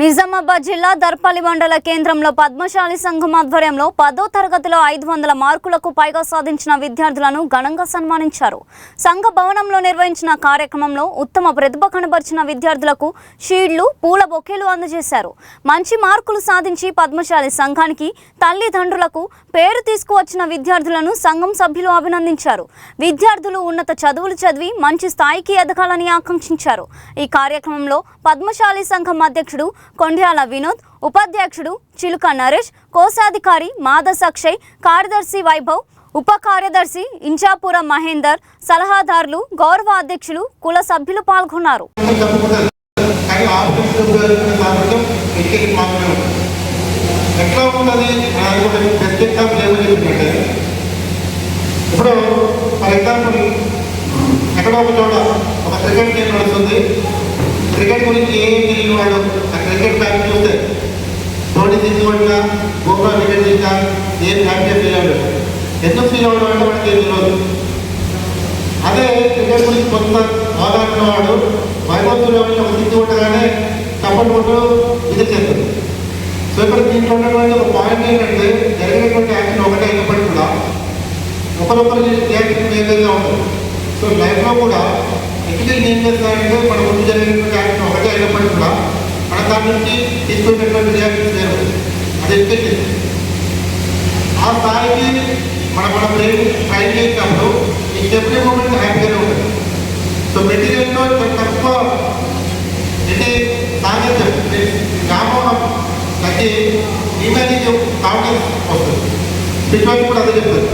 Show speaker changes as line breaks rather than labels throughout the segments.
నిజామాబాద్ జిల్లా దర్పల్లి మండల కేంద్రంలో పద్మశాలి సంఘం ఆధ్వర్యంలో 10వ తరగతిలో 500 మార్కులకు పైగా సాధించిన విద్యార్థులను ఘనంగా సన్మానించారు. సంఘ భవనంలో నిర్వహించిన కార్యక్రమంలో ఉత్తమ ప్రతిభ కనబర్చిన విద్యార్థులకు షీల్డ్లు, పూల బొకేలు అందజేశారు. మంచి మార్కులు సాధించి పద్మశాలి సంఘానికి తల్లిదండ్రులకు పేరు తీసుకువచ్చిన విద్యార్థులను సంఘం సభ్యులు అభినందించారు. విద్యార్థులు ఉన్నత చదువులు చదివి మంచి స్థాయికి ఎదగాలని ఆకాంక్షించారు. ఈ కార్యక్రమంలో పద్మశాలి సంఘం అధ్యక్షుడు కొండ్యాల వినోద్, ఉపాధ్యక్షుడు చిలుక నరేష్, కోశాధికారి మాదస్ అక్షయ్, కార్యదర్శి వైభవ్, ఉప కార్యదర్శి ఇంచాపురం మహేందర్, సలహాదారులు, గౌరవ అధ్యక్షులు, కుల సభ్యులు పాల్గొన్నారు.
ఇప్పుడు ఫర్ ఎగ్జాంపుల్ ఎక్కడో ఒక చోట ఒక క్రికెట్ గేమ్ నడుస్తుంది. క్రికెట్ గురించి ఏం తెలియని వాడు ఆ క్రికెట్ మ్యాచ్ చూస్తే ధోని తీసుకోవట్లా, గోపురా వికెట్ తీసా, ఏం హ్యాపీగా ఫీల్ అవ్వడు. ఎందుకు ఫీల్ అవ్వడం అంటే వాడికి ఏం తెలియదు. అదే క్రికెట్ గురించి కొంత అవగాహన వాడు వైభవంలో ఒక సిద్ధి కొట్టగానే చప్పట్లు కొట్టు విధిచేస్తుంది. సో ఇక్కడ దీంట్లో ఉన్నటువంటి ఒక పాయింట్ ఏంటంటే జరిగినటువంటి యాక్షన్ ఒకటే అయినప్పటికీ కూడా ఒకరొకరు రియాక్షన్ వేరేగా ఉంటుంది. సో లైఫ్లో కూడా ఎథికల్ ఏం చేస్తారంటే మన ముందు జరిగినటువంటి యాక్షన్ ఒకటే అయినప్పటికీ కూడా మన దాని నుంచి తీసుకునేటువంటి రియాక్షన్స్ వేరు. అది ఎడ్యుకేషన్. ఆ స్థాయికి మన బ్రెయిన్ ట్రై చేసినప్పుడు ఈ ఎవ్రీ మూమెంట్ హ్యాపీగానే ఉంటుంది. సో మెటీరియల్లో తక్కువ ఇది సాధించం వ్యామోహం తగ్గి ఈమెయిల్ కాన్ఫిడెన్స్ వస్తుంది. పిల్లలు కూడా అదే చెప్తారు.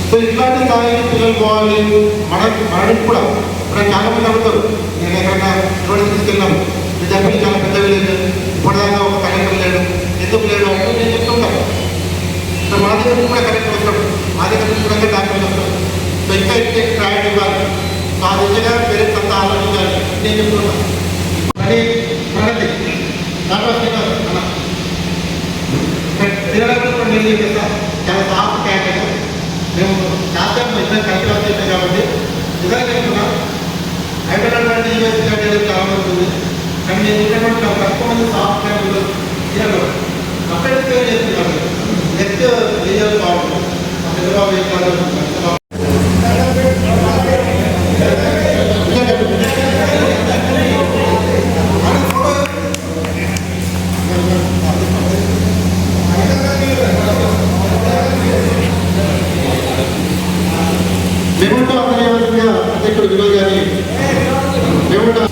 సో ఇట్లాంటి స్థాయికి పిల్లలు పోవాలి. మనకి కూడా ఇప్పుడు చాలా మంది అడుగుతారు, నేను ఎక్కడన్నా రోడ్డు తీసుకెళ్ళాము, విద్యార్థులు చాలా పెద్ద లేదు, ఇప్పటిదాకా ఒక కలెక్టర్ లేడు, ఎందుకు లేడు అంటే నేను చెప్తుంటాను. సో మా దగ్గర కూడా కలెక్టర్ వస్తాడు, మా దగ్గర కూడా డాక్టర్లు వస్తాడు. సో ఇంకా ట్రాయల్ ఇవ్వాలి. సో ఆ దిశగా పేరెంట్స్ అంతా ఆలోచించాలి నేను చెప్తున్నాను. మళ్ళీ ప్రగతి దాంట్లో తినడం కూడా నేను చెప్పేస్తాను. చాలా సాఫ్ట్ క్యారెక్టర్. మేము శాస్త్రం ఇద్దరు కలిసి వచ్చేసాం కాబట్టి నిజంగా చెప్తున్నాం. హైదరాబాద్ యూనివర్సిటీ అంటే చాలా మంది ఉంది, కానీ నేను ఉన్నటువంటి తక్కువ మంది సాఫ్ట్ క్యారెక్టర్ తినడం అక్కడ సేవ్ చేస్తున్నాను. నెక్స్ట్ రీజన్ బాగుంటుంది. చంద్రబాబు ఏం కాదు మేముంటా అతని అధ్యక్షుడు వినోద్ గారి మేముంటా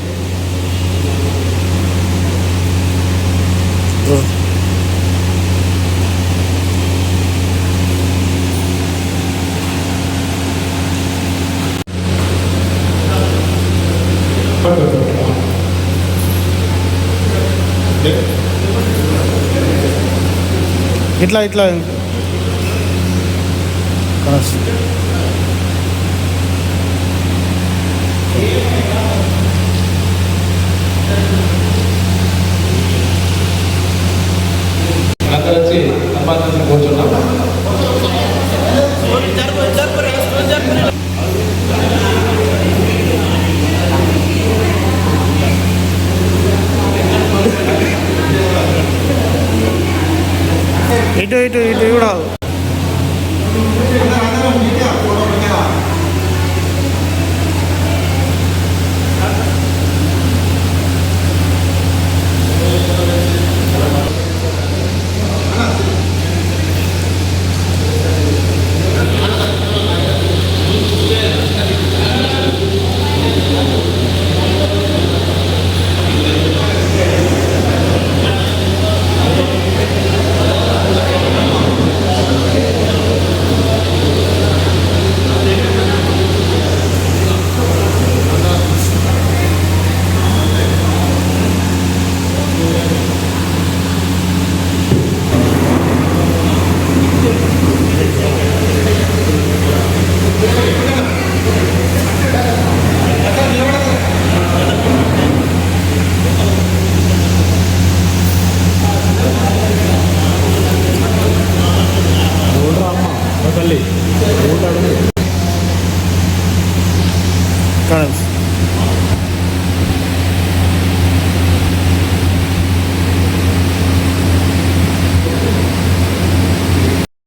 ఇట్లా ఇట్లా
వచ్చి సంపాదన కూర్చున్నాం.
ఇటు ఇటు ఇటు కూడా